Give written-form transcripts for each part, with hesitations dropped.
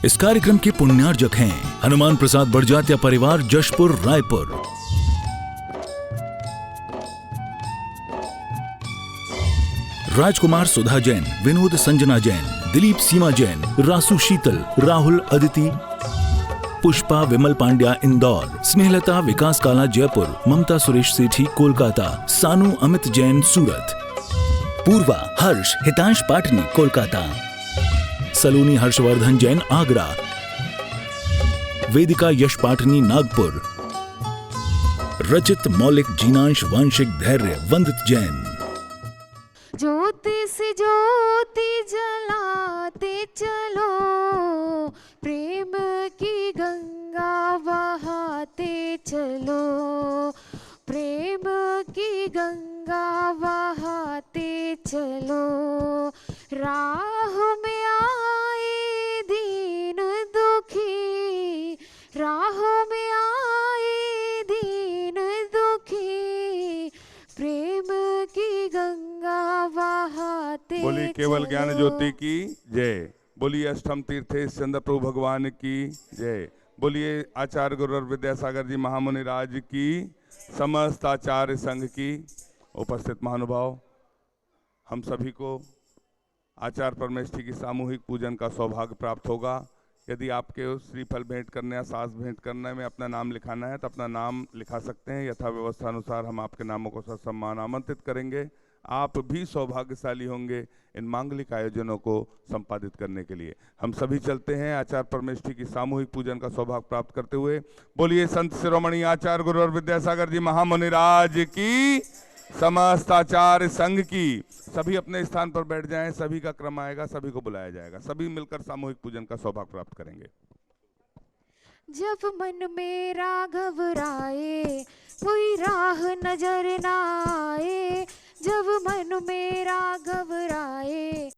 इस कार्यक्रम के पुण्यार्जक हैं हनुमान प्रसाद बड़जात्या परिवार, जशपुर, रायपुर। राजकुमार सुधा जैन, विनोद संजना जैन, दिलीप सीमा जैन, रासु शीतल, राहुल अदिति, पुष्पा विमल पांड्या इंदौर, स्नेहलता विकास काला जयपुर, ममता सुरेश सेठी कोलकाता, सानू अमित जैन सूरत, पूर्वा हर्ष हितांश पाटनी कोलकाता, सलोनी हर्षवर्धन जैन आगरा, वेदिका यश पाटनी नागपुर, रचित मौलिक जीनांश वांशिक धैर्य वंदित जैन। ज्योति से ज्योति जलाते चलो, प्रेम की गंगा बहाते चलो, प्रेम की गंगा बहाते चलो। राह में आए दीन दुखी, राह में आए दीन दुखी, प्रेम की गंगा बहाते। बोली केवल ज्ञान ज्योति की जय। बोलिए अष्टम तीर्थेश चंद्र प्रभु भगवान की जय। बोलिए आचार्य गुरु विद्यासागर जी महामुनि राज की, समस्त आचार्य संघ की। उपस्थित महानुभाव, हम सभी को आचार्य परमेष्ठी की सामूहिक पूजन का सौभाग्य प्राप्त होगा। यदि आपके श्रीफल भेंट करने या सास भेंट करने में अपना नाम लिखाना है तो अपना नाम लिखा सकते हैं। यथा व्यवस्था अनुसार हम आपके नामों को ससम्मान आमंत्रित करेंगे। आप भी सौभाग्यशाली होंगे इन मांगलिक आयोजनों को संपादित करने के लिए। हम सभी चलते हैं आचार्य परमेष्ठी की सामूहिक पूजन का सौभाग्य प्राप्त करते हुए। बोलिए संत शिरोमणि आचार्य गुरु विद्यासागर जी महामुनि राज की, समस्त आचार्य संघ की। सभी अपने स्थान पर बैठ जाएं, सभी का क्रम आएगा, सभी को बुलाया जाएगा, सभी मिलकर सामूहिक पूजन का सौभाग्य प्राप्त करेंगे। जब मन मेरा घबराए, कोई राह नजर ना आए, जब मन मेरा घबराए,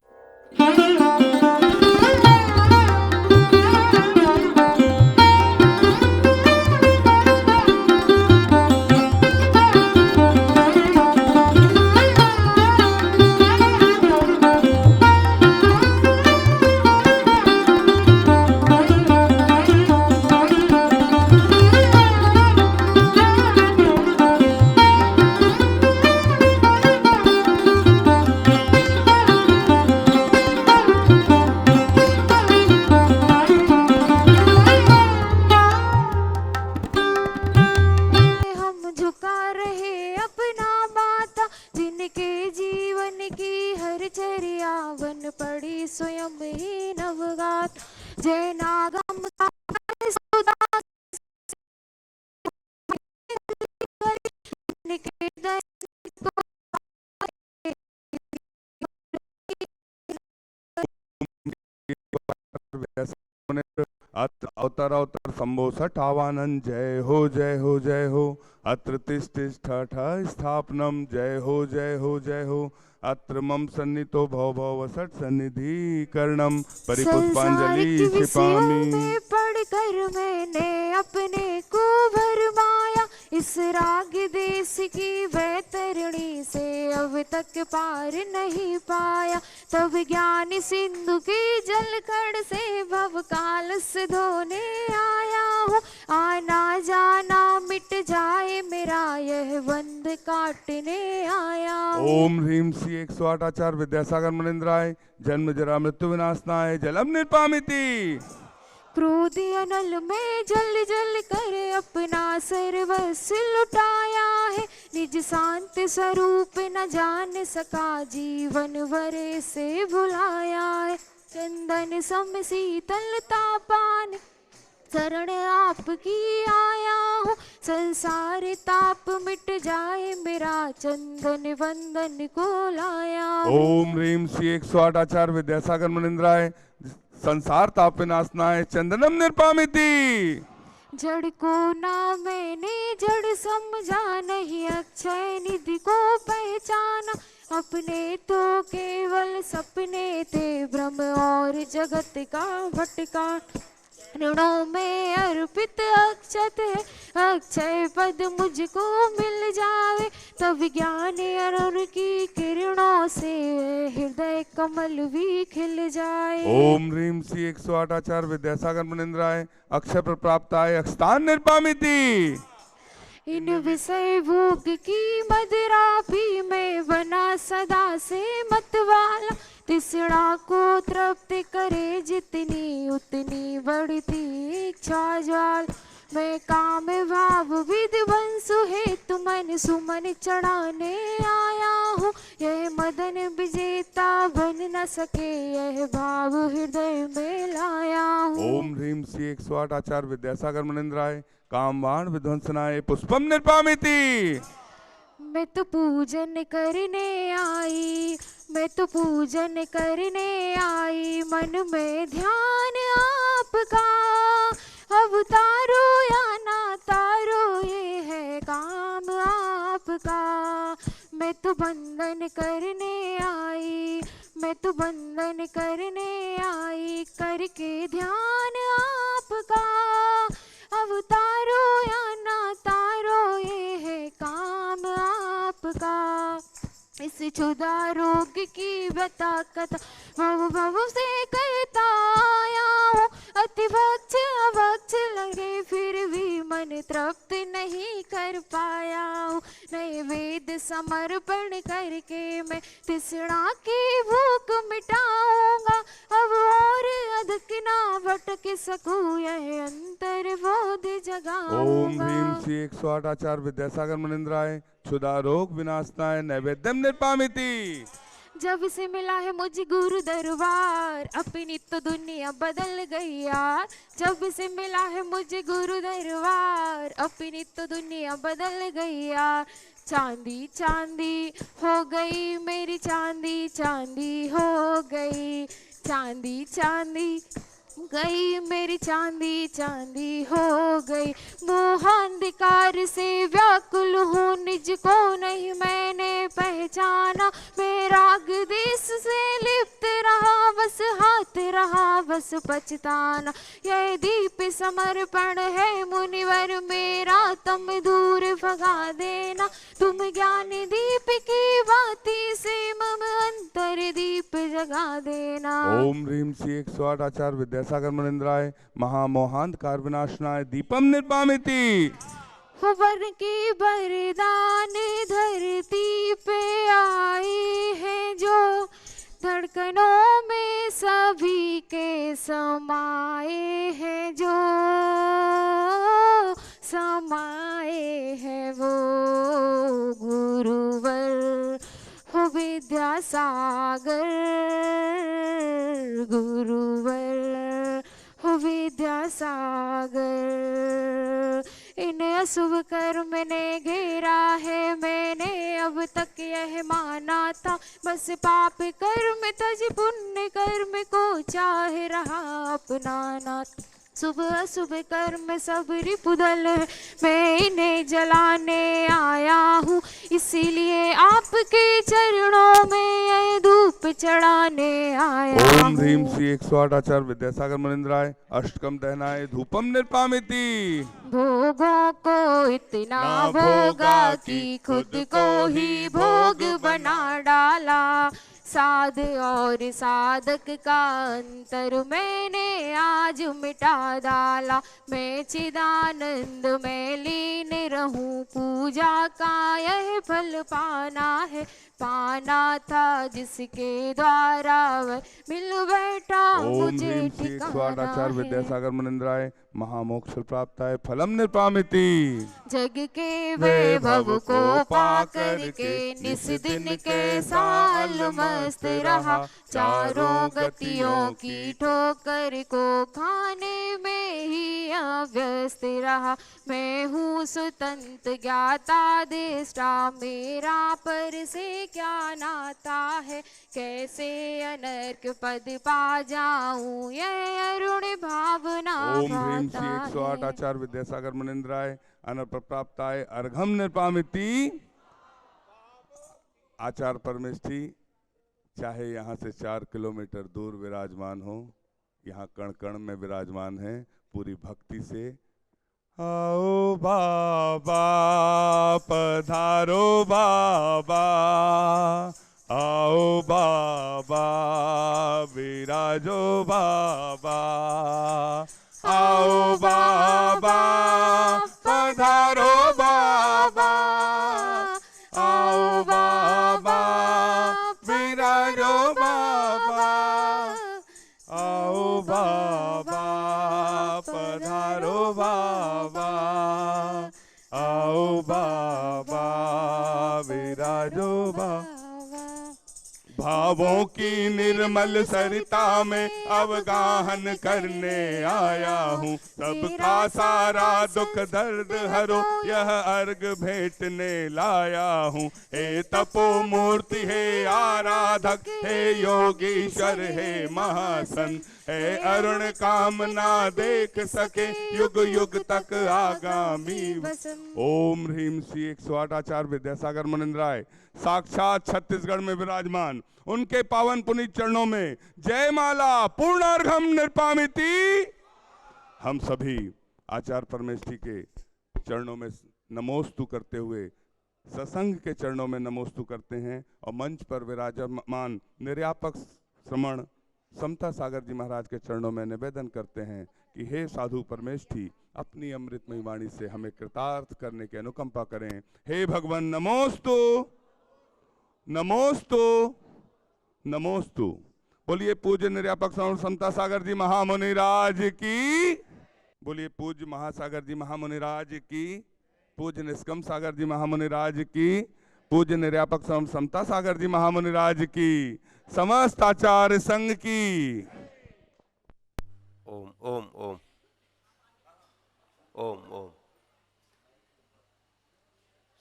स्वयं ही नवगात। जय नागम अवतर अवतर शंभो सठावानन। जय हो जय हो जय हो। अत्र तिष्ठ स्थापनम। जय हो जय हो जय हो। अत्र मम सन्नितो भव भव सट सन्निधि कर्णम परिपुष्पांजलि क्षिपामि। पढ़कर मैंने अपने को भरमाया, इस राग देश की वैतरणी से अब तक पार नहीं पाया। तब ज्ञान सिंधु की जलकड़ से भव काल से धोने आया हूँ। आना जाना मिट जाए मेरा यह बंध काटने आया हूँ। ओम ह्रीम श्री 108 आचार्य विद्यासागर मुनिंद्राय। जन्म जरा मृत्यु विनाशनाय जलम निर्पामिति। क्रोधी अनल में जल जल कर अपना सर्वस्व लुटाया है। निज शांत स्वरूप न जान सका, जीवन वरे से भुलाया है। चंदन सम शीतलता पान शरण आपकी आया हूँ। संसार ताप मिट जाए मेरा, चंदन वंदन को लाया हूँ। ओम ह्रीम श्री 108 आचार्य विद्यासागर मुनिंद्राय। संसार ताप विनाशनाय चंदनम निर्पामिति। जड़ को ना मैंने जड़ समझा, नहीं अक्षय निधि को पहचाना। अपने तो केवल सपने थे, भ्रम और जगत का भटका। ऋणों में अर्पित अक्षत है, अक्षय पद मुझको मिल जावे, तब ज्ञान अरुण की किरणों से हृदय कमल भी खिल जाए। ओम ह्रीम श्री 108 आचार्य विद्यासागर मुनिंद्राय अक्षय प्राप्ताय अक्षतान निर्पामिति। इन विषय भोग की मदिरा पी मैं बना सदा से मतवाला, तृष्णा को तृप्त करे जितनी उतनी बढ़ती इच्छा ज्वाल। मैं काम भाव विध्वंसु हेतु मन सुमन चढ़ाने आया हूँ, यह मदन विजेता बन न सके यह भाव हृदय में लाया हूँ। ओम ह्रीम श्री 108 आचार्य विद्यासागर मुनिंद्राय कामवाण विध्वंसनाय पुष्पम निर्पामिति। मैं तो पूजन करने आई, मैं तो पूजन करने आई, मन में ध्यान आपका, अब तारो या ना तारो ये है काम आपका। मैं तो बंधन करने आई, मैं तो बंधन करने आई, करके ध्यान आपका, अब तारो या ना तारो ये है काम आपका। इस क्षुधा रोग की व्यथा कथा भव भव से कहता आया हूँ, अति भक्ष अभक्ष लगे फिर भी मन तृप्त नहीं कर पाया हूँ। नए वेद समर्पण करके मैं तृष्णा की भूख मिटाऊंगा, अब और अधिक ना भटक सकूं यह अंतर बोध ओम जगाऊंगा। ह्रीम श्री 108 आचार्य विद्यासागर मुनिंद्राय क्षुधा रोग विनाशनाय नैवेद्यम निर्पामिति। जब से मिला है मुझे गुरु दरबार, अपनी तो दुनिया बदल गई यार। जब से मिला है मुझे गुरु दरबार, अपनी तो दुनिया बदल गई यार। चांदी चांदी हो गई मेरी चांदी चांदी हो गई, चांदी चांदी गई मेरी चांदी चांदी हो गई। मोहांधकार से व्याकुल हूँ निज को नहीं मैंने पहचाना, मैं राग देश से लिप्त रहा बस हाथ रहा बस पछताना। यह दीप समर्पण है मुनिवर मेरा, तुम दूर भगा देना, तुम ज्ञान दीप की बाती से मम अंतर दीप जगा देना। ओम ह्रीम श्री 108 आचार्य विद्यासागर मुनिंद्राय महामोहांधकार विनाशनाय दीपम निर्पामिति। वर की वरदान धरती पे आए हैं जो, धड़कनों में सभी के समाए हैं जो, समाए हैं वो गुरुवर हो विद्यासागर, गुरुवर हो विद्यासागर। इन अशुभ कर्म ने घेरा है मैंने अब तक यह माना था, बस पाप कर्म तज पुण्य कर्म को चाह रहा अपनाना। शुभ अशुभ कर्म सब रिपुदल है, मैं इन्हें जलाने आया हूँ, इसीलिए आपके चरणों में यह धूप चढ़ाने आया हूँ। ओम ह्रीम श्री 108 आचार्य विद्यासागर मुनिंद्राय अष्टकम दहनाय धूपम निर्पामिति। भोगों को इतना भोगा कि खुद को ही भोग बना डाला, साध और साधक का अंतर मैंने आज मिटा डाला। मैं चिदानंद में लीन रहूं, पूजा का यह फल पाना है, पाना था जिसके द्वारा वह मिल बैठा ओम मुझे ह्रीम श्री 108 ठिकाना आचार्य है। विद्यासागर मुनिंद्राय महामोक्ष प्राप्ताय फलम निर्पामिति। जग के वैभव को पा करके निस दिन कैसा अलमस्त रहा, चारों गतियों की ठोकर को खाने में ही अव्यस्त रहा। मैं हूँ स्वतंत्र ज्ञाता दृष्टा, मेरा पर से क्या नाता है, कैसे अनर्क पद पा जाऊं यह अरुण भावना ओम ह्रीम श्री भाता 108 है। आचार्य विद्यासागर मुनिंद्राय अनप्रप्ताय अर्घम निर्पामिति। आचार्य परमेष्ठी चाहे यहाँ से 4 किलोमीटर दूर विराजमान हो, यहाँ कण कण में विराजमान है, पूरी भक्ति से। आओ बाबा पधारो बाबा, आओ बाबा विराजो बाबा, आओ बाबा पधारो बाबा, आओ बाबा विराजो बाबा, आओ बाबा पधारो बाबा, आओ बाबा विराजो बाबा। भावों की निर्मल सरिता में अवगाहन करने आया हूँ, सबका सारा दुख दर्द हरो यह अर्घ भेंटने लाया हूँ। हे तपो मूर्ति हे आराधक, हे योगीश्वर हे महासन, हे अरुण कामना देख सके युग युग तक आगामी वसन। ओम ह्रीम श्री 108 आचार्य विद्यासागर मुनिंद्राय साक्षात छत्तीसगढ़ में विराजमान, उनके पावन पुनीत चरणों में जय माला पूर्णार्घम निर्पामिति। हम सभी आचार्य परमेष्ठी के चरणों में नमोस्तु करते हुए सत्संग के चरणों में नमोस्तु करते हैं और मंच पर विराजमान निर्यापक श्रमण समता सागर जी महाराज के चरणों में निवेदन करते हैं कि हे साधु परमेष्ठी अपनी अमृतमयी वाणी से हमें कृतार्थ करने की अनुकंपा करें। हे भगवान नमोस्तु नमोस्तु नमोस्तु। बोलिए पूज्य निर्यापक श्रमण समता सागर जी महामुनि राज की, बोलिए पूज्य महासागर जी महामुनि राज की, पूज्य निष्कम सागर जी महामुनि राज की, पूज्य निर्यापक श्रमण समता सागर जी महामुनि राज की, समस्त आचार्य संघ की। ओम ओम ओम ओम ओम।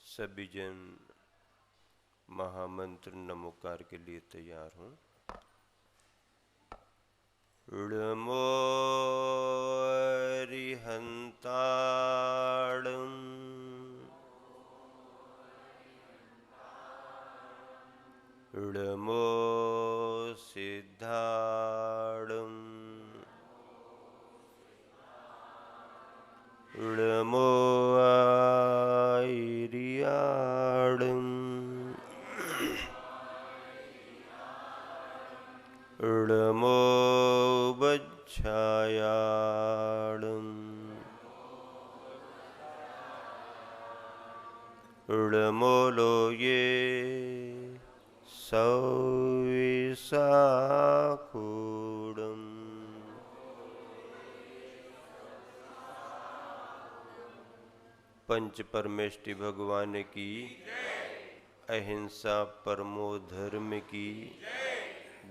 सभी जन महामंत्र नमोकार के लिए तैयार हूँ। ऋमो रिहंताड़ं ऋमो सिद्धाड़ं ऋमो आयरियाड़ं ऋमो बच्छायाड़ं ऋमो लोये सविसाकूडं पंच परमेष्टि भगवान की, अहिंसा परमो धर्म की,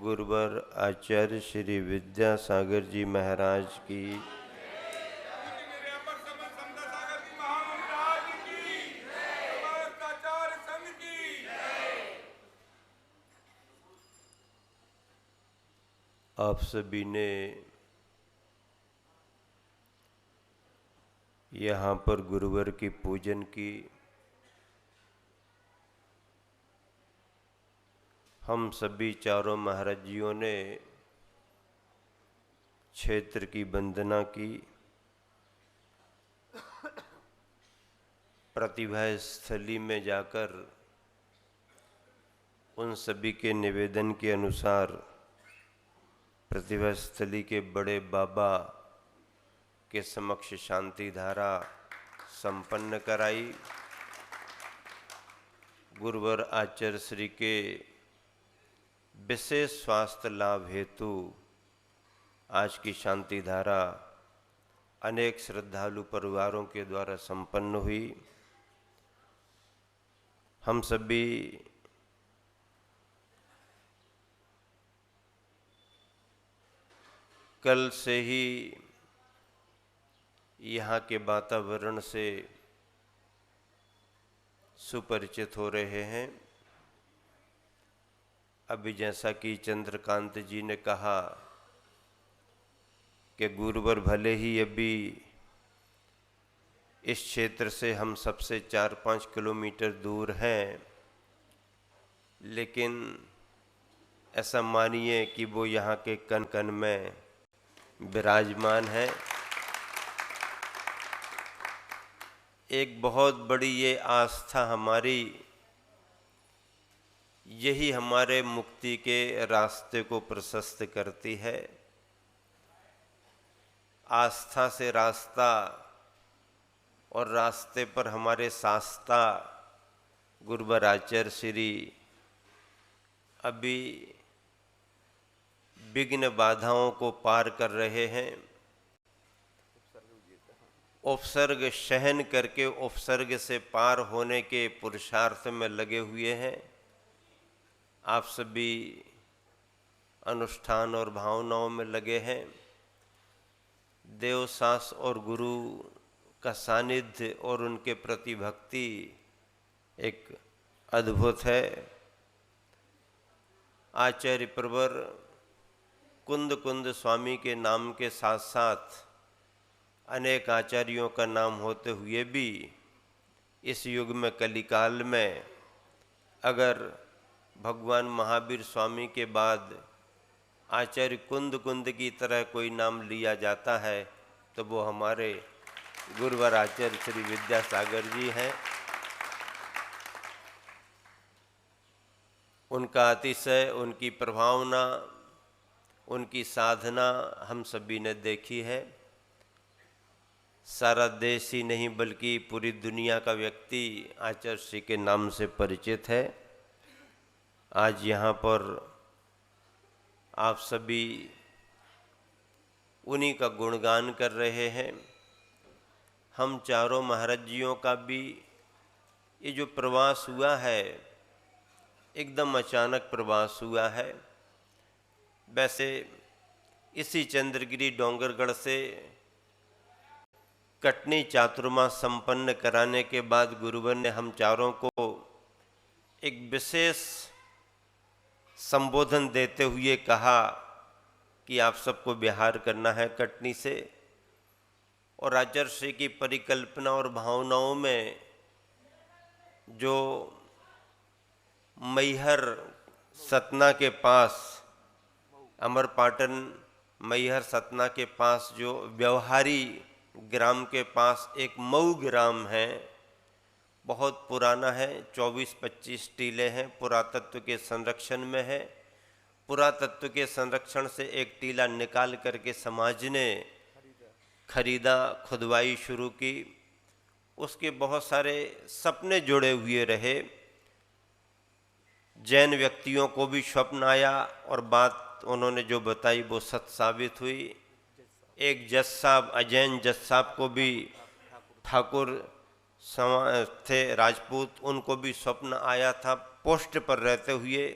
गुरुवर आचार्य श्री विद्यासागर जी महाराज की, आप सभी ने यहाँ पर गुरुवर की पूजन की। हम सभी चारों महाराजियों ने क्षेत्र की वंदना की। प्रतिभा स्थली में जाकर उन सभी के निवेदन के अनुसार प्रतिभा स्थली के बड़े बाबा के समक्ष शांति धारा संपन्न कराई। गुरुवर आचार्य श्री के विशेष स्वास्थ्य लाभ हेतु आज की शांति धारा अनेक श्रद्धालु परिवारों के द्वारा संपन्न हुई। हम सभी कल से ही यहाँ के वातावरण से सुपरिचित हो रहे हैं। अभी जैसा कि चंद्रकांत जी ने कहा कि गुरुवर भले ही अभी इस क्षेत्र से हम सबसे 4-5 किलोमीटर दूर हैं, लेकिन ऐसा मानिए कि वो यहाँ के कण कण में विराजमान है। एक बहुत बड़ी ये आस्था हमारी, यही हमारे मुक्ति के रास्ते को प्रशस्त करती है। आस्था से रास्ता और रास्ते पर हमारे शास्ता गुरुवर आचार्य श्री अभी विघ्न बाधाओं को पार कर रहे हैं। उपसर्ग सहन करके उपसर्ग से पार होने के पुरुषार्थ में लगे हुए हैं। आप सभी अनुष्ठान और भावनाओं में लगे हैं। देव सास और गुरु का सानिध्य और उनके प्रति भक्ति एक अद्भुत है। आचार्य प्रवर कुंद कुंद स्वामी के नाम के साथ साथ अनेक आचार्यों का नाम होते हुए भी इस युग में कलिकाल में अगर भगवान महावीर स्वामी के बाद आचार्य कुंद कुंद की तरह कोई नाम लिया जाता है तो वो हमारे गुरुवर आचार्य श्री विद्यासागर जी हैं। उनका अतिशय, उनकी प्रभावना, उनकी साधना हम सभी ने देखी है। सारा देश ही नहीं बल्कि पूरी दुनिया का व्यक्ति आचार्य श्री के नाम से परिचित है। आज यहाँ पर आप सभी उन्हीं का गुणगान कर रहे हैं। हम चारों महाराज जियों का भी ये जो प्रवास हुआ है एकदम अचानक प्रवास हुआ है। वैसे इसी चंद्रगिरी डोंगरगढ़ से कटनी चातुर्मास संपन्न कराने के बाद गुरुवर ने हम चारों को एक विशेष संबोधन देते हुए कहा कि आप सबको विहार करना है कटनी से। और आचार्य श्री की परिकल्पना और भावनाओं में जो मैहर सतना के पास, अमरपाटन मैहर सतना के पास जो व्यवहारी ग्राम के पास एक मऊ ग्राम है, बहुत पुराना है, 24-25 टीले हैं, पुरातत्व के संरक्षण में है। पुरातत्व के संरक्षण से एक टीला निकाल करके समाज ने खरीदा, खुदवाई शुरू की। उसके बहुत सारे सपने जुड़े हुए रहे। जैन व्यक्तियों को भी स्वप्न आया और बात उन्होंने जो बताई वो सत्य साबित हुई। एक जज साहब, अजैन जज साहब को भी, ठाकुर थे राजपूत, उनको भी स्वप्न आया था पोस्ट पर रहते हुए।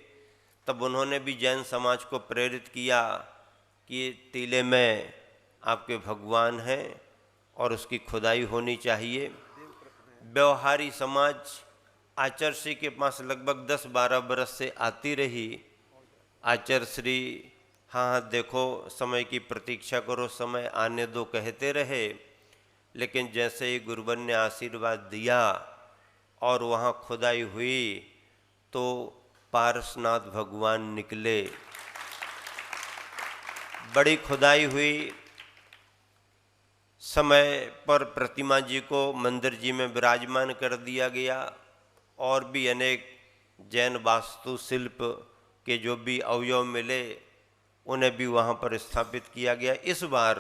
तब उन्होंने भी जैन समाज को प्रेरित किया कि टीले में आपके भगवान हैं और उसकी खुदाई होनी चाहिए। व्यवहारी समाज आचार्य श्री के पास लगभग 10-12 बरस से आती रही। आचार्य श्री हाँ देखो समय की प्रतीक्षा करो, समय आने दो कहते रहे। लेकिन जैसे ही गुरुवर ने आशीर्वाद दिया और वहाँ खुदाई हुई तो पारसनाथ भगवान निकले। बड़ी खुदाई हुई, समय पर प्रतिमा जी को मंदिर जी में विराजमान कर दिया गया और भी अनेक जैन वास्तु शिल्प के जो भी अवयव मिले उन्हें भी वहाँ पर स्थापित किया गया। इस बार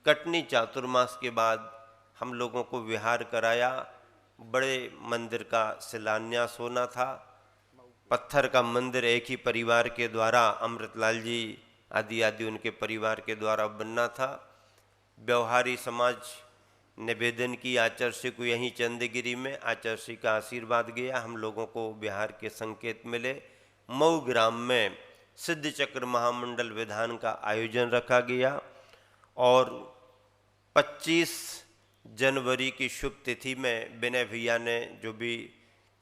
कटनी चातुर्मास के बाद हम लोगों को विहार कराया। बड़े मंदिर का शिलान्यास होना था। पत्थर का मंदिर एक ही परिवार के द्वारा, अमृतलाल जी आदि उनके परिवार के द्वारा बनना था। व्यवहारी समाज निवेदन की आचार्य श्री को यहीं चंद्रगिरी में, आचार्य श्री का आशीर्वाद गया, हम लोगों को विहार के संकेत मिले। मऊ ग्राम में सिद्ध चक्र महामंडल विधान का आयोजन रखा गया और 25 जनवरी की शुभ तिथि में विनय भैया ने जो भी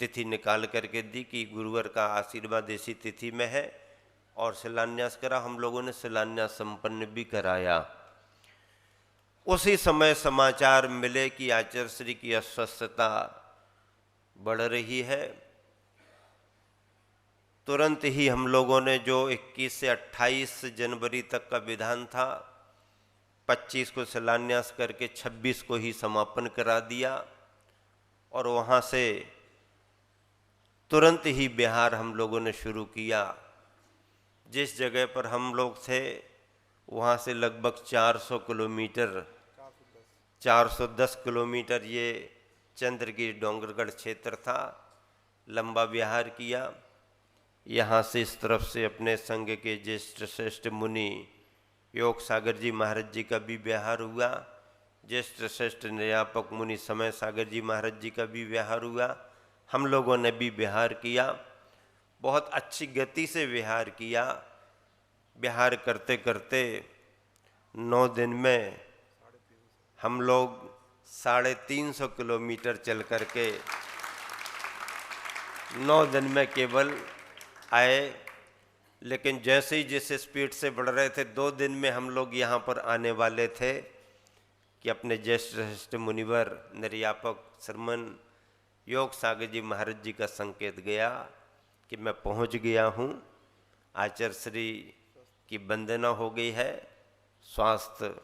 तिथि निकाल करके दी कि गुरुवर का आशीर्वाद इसी तिथि में है और शिलान्यास करा। हम लोगों ने शिलान्यास संपन्न भी कराया। उसी समय समाचार मिले कि आचार्य श्री की अस्वस्थता बढ़ रही है। तुरंत ही हम लोगों ने जो 21 से 28 जनवरी तक का विधान था, 25 को शिलान्यास करके 26 को ही समापन करा दिया और वहाँ से तुरंत ही बिहार हम लोगों ने शुरू किया। जिस जगह पर हम लोग थे वहाँ से लगभग 400 किलोमीटर 410 किलोमीटर ये चंद्रगिरी डोंगरगढ़ क्षेत्र था, लंबा विहार किया। यहाँ से इस तरफ से अपने संघ के ज्येष्ठ श्रेष्ठ मुनि योग सागर जी महाराज जी का भी विहार हुआ, ज्येष्ठ श्रेष्ठ निर्यापक मुनि समय सागर जी महाराज जी का भी विहार हुआ। हम लोगों ने भी विहार किया, बहुत अच्छी गति से विहार किया। विहार करते करते 9 दिन में हम लोग 350 किलोमीटर चल करके 9 दिन में केवल आए। लेकिन जैसे ही जिस स्पीड से बढ़ रहे थे 2 दिन में हम लोग यहाँ पर आने वाले थे कि अपने ज्येष्ठ श्रेष्ठ मुनिवर निर्यापक श्रमण योग सागर जी महाराज जी का संकेत गया कि मैं पहुँच गया हूँ। आचार्य श्री की वंदना हो गई है, स्वास्थ्य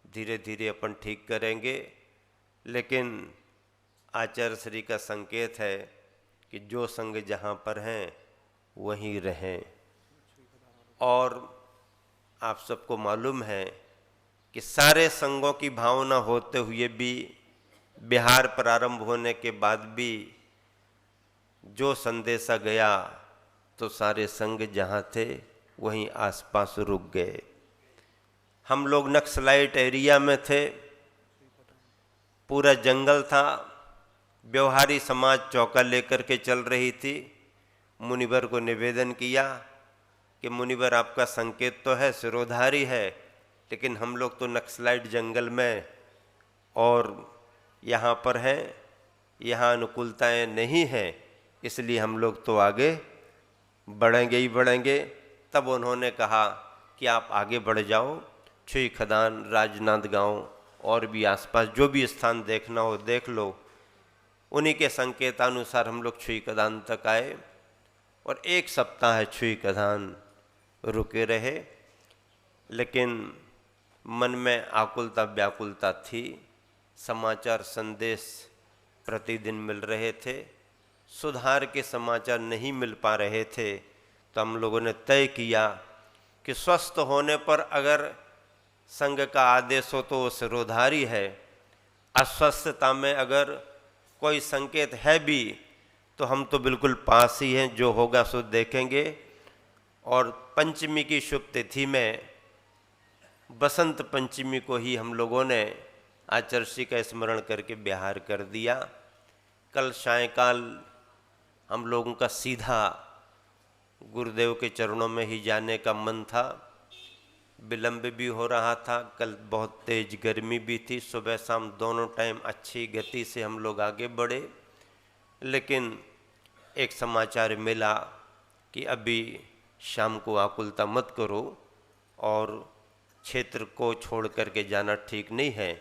धीरे धीरे अपन ठीक करेंगे। लेकिन आचार्य श्री का संकेत है कि जो संग जहाँ पर हैं वहीं रहें। और आप सबको मालूम है कि सारे संघों की भावना होते हुए भी बिहार प्रारंभ होने के बाद भी जो संदेशा गया तो सारे संघ जहाँ थे वहीं आसपास रुक गए। हम लोग नक्सलाइट एरिया में थे, पूरा जंगल था, व्यवहारी समाज चौका लेकर के चल रही थी। मुनिवर को निवेदन किया कि मुनिवर आपका संकेत तो है, सिरोधारी है, लेकिन हम लोग तो नक्सलाइट जंगल में और यहाँ पर हैं, यहाँ अनुकूलताएं नहीं हैं, इसलिए हम लोग तो आगे बढ़ेंगे ही बढ़ेंगे। तब उन्होंने कहा कि आप आगे बढ़ जाओ, छुई खदान, राजनांद गांव और भी आसपास जो भी स्थान देखना हो देख लो। उन्हीं के संकेतानुसार हम लोग छुई खदान तक आए और 1 सप्ताह छुई खदान रुके रहे। लेकिन मन में आकुलता व्याकुलता थी, समाचार संदेश प्रतिदिन मिल रहे थे, सुधार के समाचार नहीं मिल पा रहे थे। तो हम लोगों ने तय किया कि स्वस्थ होने पर अगर संघ का आदेश हो तो वो सिरोधारी है, अस्वस्थता में अगर कोई संकेत है भी तो हम तो बिल्कुल पास ही हैं, जो होगा सो देखेंगे। और पंचमी की शुभ तिथि में बसंत पंचमी को ही हम लोगों ने आचर्षि का स्मरण करके बिहार कर दिया। कल सायंकाल हम लोगों का सीधा गुरुदेव के चरणों में ही जाने का मन था। विलंब भी हो रहा था, कल बहुत तेज गर्मी भी थी, सुबह शाम दोनों टाइम अच्छी गति से हम लोग आगे बढ़े। लेकिन एक समाचार मिला कि अभी शाम को आकुलता मत करो और क्षेत्र को छोड़ करके जाना ठीक नहीं है,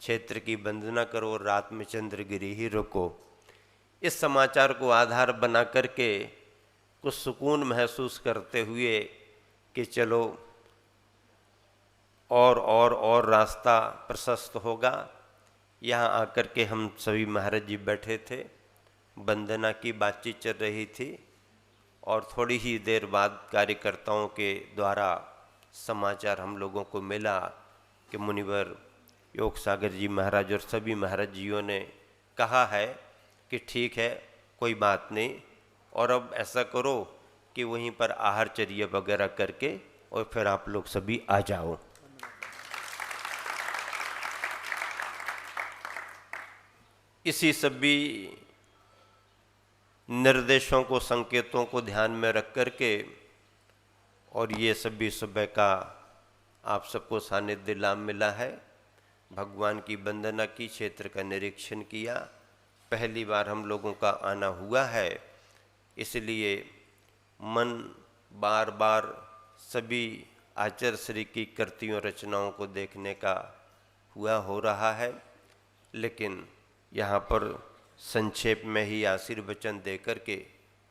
क्षेत्र की वंदना करो, रात में चंद्रगिरी ही रुको। इस समाचार को आधार बना करके कुछ सुकून महसूस करते हुए कि चलो और रास्ता प्रशस्त होगा, यहाँ आकर के हम सभी महाराज जी बैठे थे, वंदना की बातचीत चल रही थी। और थोड़ी ही देर बाद कार्यकर्ताओं के द्वारा समाचार हम लोगों को मिला कि मुनिवर योग सागर जी महाराज और सभी महाराज जियों ने कहा है कि ठीक है, कोई बात नहीं, और अब ऐसा करो कि वहीं पर आहारचर्या वगैरह करके और फिर आप लोग सभी आ जाओ। इसी सभी निर्देशों को, संकेतों को ध्यान में रख करके और ये सभी सुबह का आप सबको सानिध्य लाभ मिला है। भगवान की वंदना की, क्षेत्र का निरीक्षण किया, पहली बार हम लोगों का आना हुआ है, इसलिए मन बार बार सभी आचार्य श्री की कृतियों रचनाओं को देखने का हुआ हो रहा है। लेकिन यहाँ पर संक्षेप में ही आशीर्वचन दे करके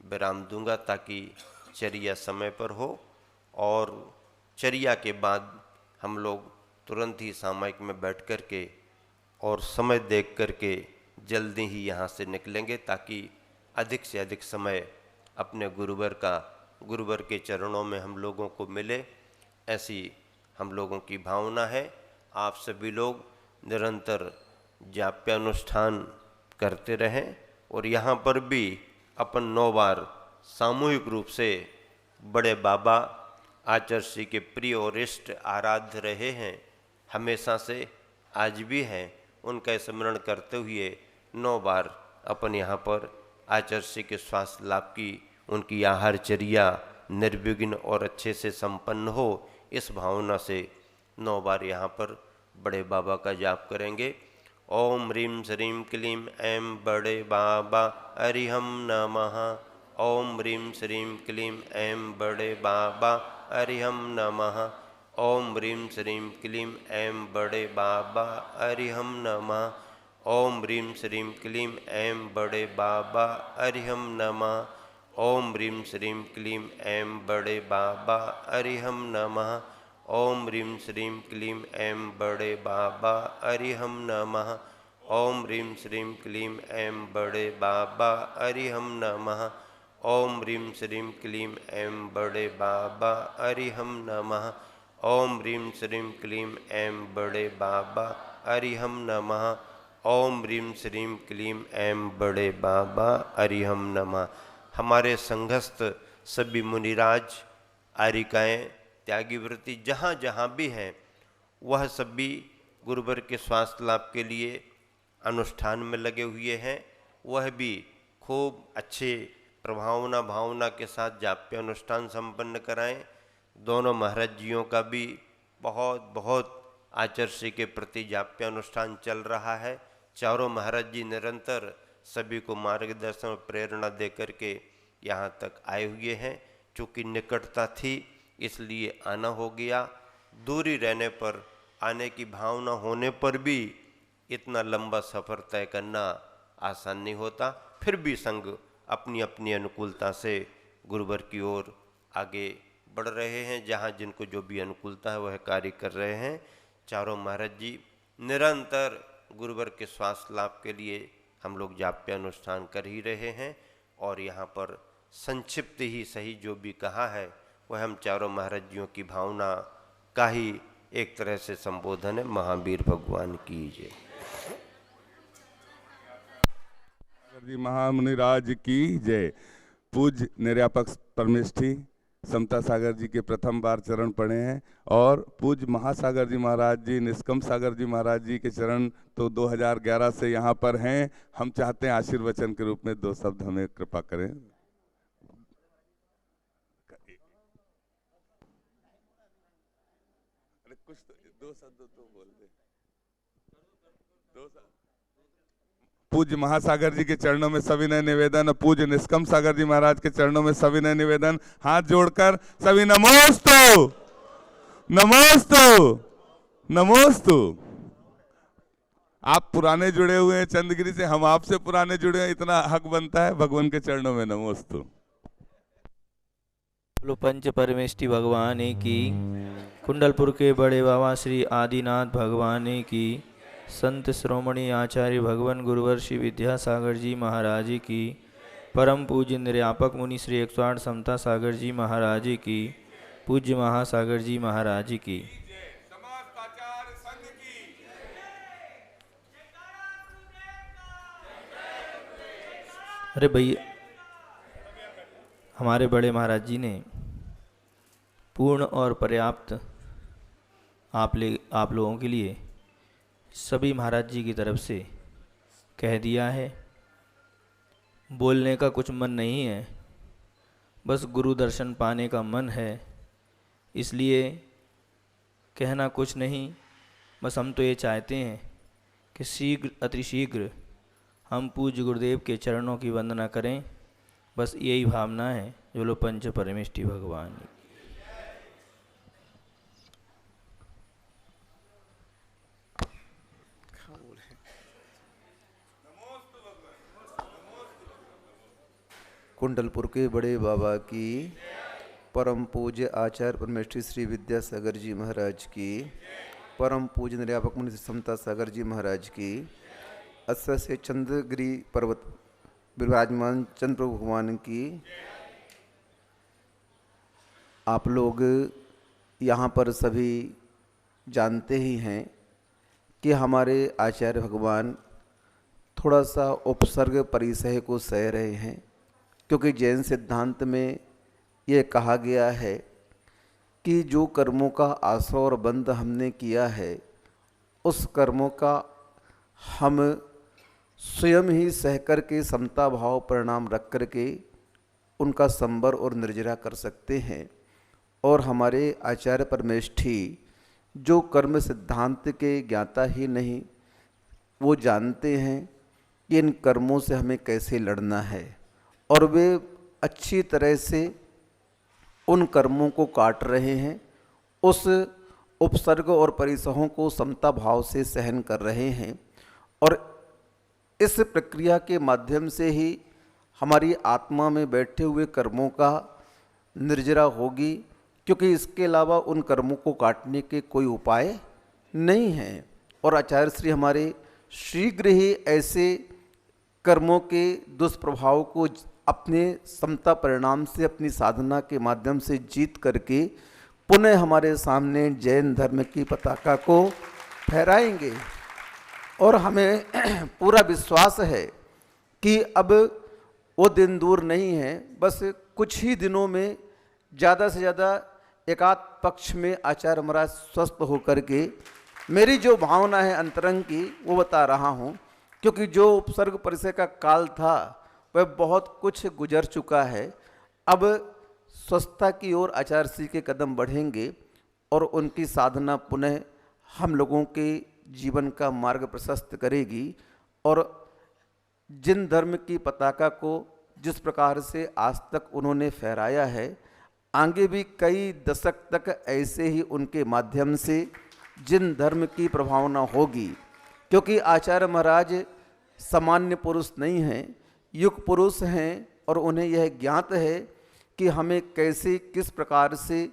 विराम दूंगा ताकि चर्या समय पर हो, और चर्या के बाद हम लोग तुरंत ही सामायिक में बैठ कर के और समय देख कर के जल्दी ही यहाँ से निकलेंगे ताकि अधिक से अधिक समय अपने गुरुवर के चरणों में हम लोगों को मिले, ऐसी हम लोगों की भावना है। आप सभी लोग निरंतर जाप्यानुष्ठान करते रहें और यहाँ पर भी अपन 9 बार सामूहिक रूप से बड़े बाबा आचार्य के प्रिय और इष्ट आराध्य रहे हैं, हमेशा से आज भी हैं। उनका स्मरण करते हुए 9 बार अपन यहाँ पर आचार्य के स्वास्थ्य लाभ की, उनकी आहारचर्या निर्विघ्न और अच्छे से संपन्न हो, इस भावना से 9 बार यहाँ पर बड़े बाबा का जाप करेंगे। ओम ह्रीं श्रीं क्लीं ऐं बड़े बाबा अरिहं नमः। ओम ह्रीं श्रीं क्लीं ऐं बड़े बाबा अरिहं नमः। ओम ह्रीं श्रीं क्लीं ऐं बड़े बाबा अरिहं नमः। ओम ह्रीं श्रीं क्लीं ऐं बड़े बाबा अरिहं नमः। ओम ह्रीं श्रीं क्लीं ऐं बड़े बाबा अरिहं नमः। ओम ह्रीं श्रीं क्लीं ऐं बड़े बाबा अरिहं नमः। ओम ह्रीं श्रीं क्लीं ऐं बड़े बाबा अरिहं नमः। ओम ह्रीं श्रीं क्लीं ऐं बड़े बाबा अरिहं नमः। ओम ह्रीं श्रीं क्लीं ऐं बड़े बाबा अरिहं नमः। ओम ह्रीं श्रीं क्लीं ऐं बड़े बाबा अरिहं नमः। हमारे संघस्थ सभी मुनिराज, आरिकाएँ, त्यागी वृत्ति जहाँ जहाँ भी हैं, वह सभी गुरुवर के स्वास्थ्य लाभ के लिए अनुष्ठान में लगे हुए हैं। वह भी खूब अच्छे भावना के साथ जाप्य अनुष्ठान संपन्न कराएं। दोनों महाराज जियों का भी बहुत बहुत आचार्य के प्रति जाप्य अनुष्ठान चल रहा है। चारों महाराज जी निरंतर सभी को मार्गदर्शन और प्रेरणा दे करके यहाँ तक आए हुए हैं। चूँकि निकटता थी इसलिए आना हो गया, दूरी रहने पर, आने की भावना होने पर भी इतना लंबा सफ़र तय करना आसान नहीं होता। फिर भी संघ अपनी अपनी अनुकूलता से गुरुवर की ओर आगे बढ़ रहे हैं। जहाँ जिनको जो भी अनुकूलता है वह कार्य कर रहे हैं। चारों महाराज जी निरंतर गुरुवर के स्वास्थ्य लाभ के लिए हम लोग जाप्य अनुष्ठान कर ही रहे हैं। और यहाँ पर संक्षिप्त ही सही जो भी कहा है वह हम चारों महाराज जियों की भावना का ही एक तरह से संबोधन है। महावीर भगवान की जय। जी महामुनिराज की जय। पूज्य निर्यापक परमेष्ठी समता सागर जी के प्रथम बार चरण पड़े हैं और पूज्य महासागर जी महाराज जी, निष्कम सागर जी महाराज जी के चरण तो 2011 से यहाँ पर हैं। हम चाहते हैं आशीर्वचन के रूप में 2 शब्द हमें कृपा करें। कुछ तो 2 शब्द तो बोल दे। 2 शब्द पूज्य महासागर जी के चरणों में सविनय निवेदन, पूज्य निष्कम सागर जी महाराज के चरणों में सविनय निवेदन। हाथ जोड़कर सभी नमोस्तु नमोस्तु नमोस्तु। आप पुराने जुड़े हुए हैं चंद्रगिरी से, हम आपसे पुराने जुड़े हैं, इतना हक बनता है। भगवान के चरणों में नमोस्तु। पंच परमेष्ठी भगवान की, कुंडलपुर के बड़े बाबा श्री आदिनाथ भगवान की, संत श्रोमणी आचार्य भगवान गुरुवर श्री विद्यासागर जी महाराज की, परम पूज्य निर्यापक मुनि श्री 108 समता सागर जी महाराज की, पूज्य महासागर जी महाराज की। अरे भैया, हमारे बड़े महाराज जी ने पूर्ण और पर्याप्त आप लोगों के लिए सभी महाराज जी की तरफ से कह दिया है। बोलने का कुछ मन नहीं है, बस गुरु दर्शन पाने का मन है, इसलिए कहना कुछ नहीं। बस हम तो ये चाहते हैं कि शीघ्र अतिशीघ्र हम पूज्य गुरुदेव के चरणों की वंदना करें। बस यही भावना है। जो लो पंच परमेष्ठी भगवान। कुंडलपुर के बड़े बाबा की, परम पूज्य आचार्य परमेष्ठी श्री विद्यासागर जी महाराज की, परम पूज्य निर्यापक मुनि समता सागर जी महाराज की, अस्त्र से चंद्रगिरी पर्वत विराजमान चंद्र प्रभु भगवान की। आप लोग यहाँ पर सभी जानते ही हैं कि हमारे आचार्य भगवान थोड़ा सा उपसर्ग परिसय को सह रहे हैं, क्योंकि जैन सिद्धांत में ये कहा गया है कि जो कर्मों का आश्रय और बंध हमने किया है उस कर्मों का हम स्वयं ही सह कर के समता भाव परिणाम रख कर के उनका संवर और निर्जरा कर सकते हैं। और हमारे आचार्य परमेष्ठी जो कर्म सिद्धांत के ज्ञाता ही नहीं, वो जानते हैं कि इन कर्मों से हमें कैसे लड़ना है, और वे अच्छी तरह से उन कर्मों को काट रहे हैं, उस उपसर्ग और परिसहों को समता भाव से सहन कर रहे हैं। और इस प्रक्रिया के माध्यम से ही हमारी आत्मा में बैठे हुए कर्मों का निर्जरा होगी, क्योंकि इसके अलावा उन कर्मों को काटने के कोई उपाय नहीं है। और आचार्य श्री हमारे शीघ्र ही ऐसे कर्मों के दुष्प्रभाव को अपने समता परिणाम से, अपनी साधना के माध्यम से जीत करके पुनः हमारे सामने जैन धर्म की पताका को फहराएंगे। और हमें पूरा विश्वास है कि अब वो दिन दूर नहीं है, बस कुछ ही दिनों में ज़्यादा से ज़्यादा एकाध पक्ष में आचार्य महाराज स्वस्थ होकर के, मेरी जो भावना है अंतरंग की वो बता रहा हूँ, क्योंकि जो उपसर्ग परिसय का काल था वह बहुत कुछ गुजर चुका है। अब स्वस्थता की ओर आचार्य श्री के कदम बढ़ेंगे और उनकी साधना पुनः हम लोगों के जीवन का मार्ग प्रशस्त करेगी। और जिन धर्म की पताका को जिस प्रकार से आज तक उन्होंने फहराया है, आगे भी कई दशक तक ऐसे ही उनके माध्यम से जिन धर्म की प्रभावना होगी, क्योंकि आचार्य महाराज सामान्य पुरुष नहीं हैं, युग पुरुष हैं, और उन्हें यह ज्ञात है कि हमें कैसे किस प्रकार से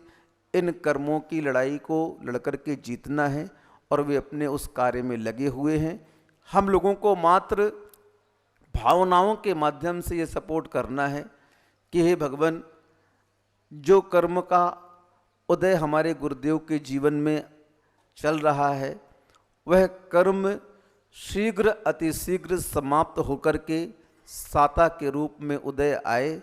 इन कर्मों की लड़ाई को लड़कर के जीतना है, और वे अपने उस कार्य में लगे हुए हैं। हम लोगों को मात्र भावनाओं के माध्यम से ये सपोर्ट करना है कि हे भगवान, जो कर्म का उदय हमारे गुरुदेव के जीवन में चल रहा है वह कर्म शीघ्र अतिशीघ्र समाप्त होकर के साता के रूप में उदय आए,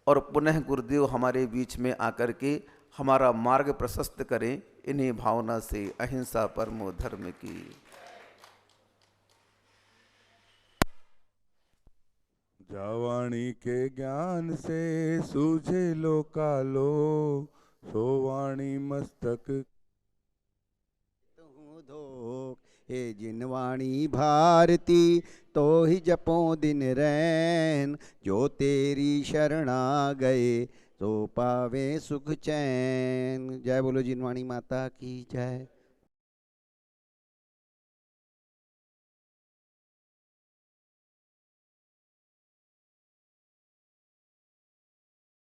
और पुनः गुरुदेव हमारे बीच में आकर के हमारा मार्ग प्रशस्त करें। इन्हीं भावना से अहिंसा परमो धर्म की। जावाणी के ज्ञान से सूझे लोकालो, सोवाणी मस्तक हे जिनवाणी भारती तो ही जपो दिन रैन, जो तेरी शरणा गए तो पावे सुख चैन। जय बोलो जिनवाणी माता की जय।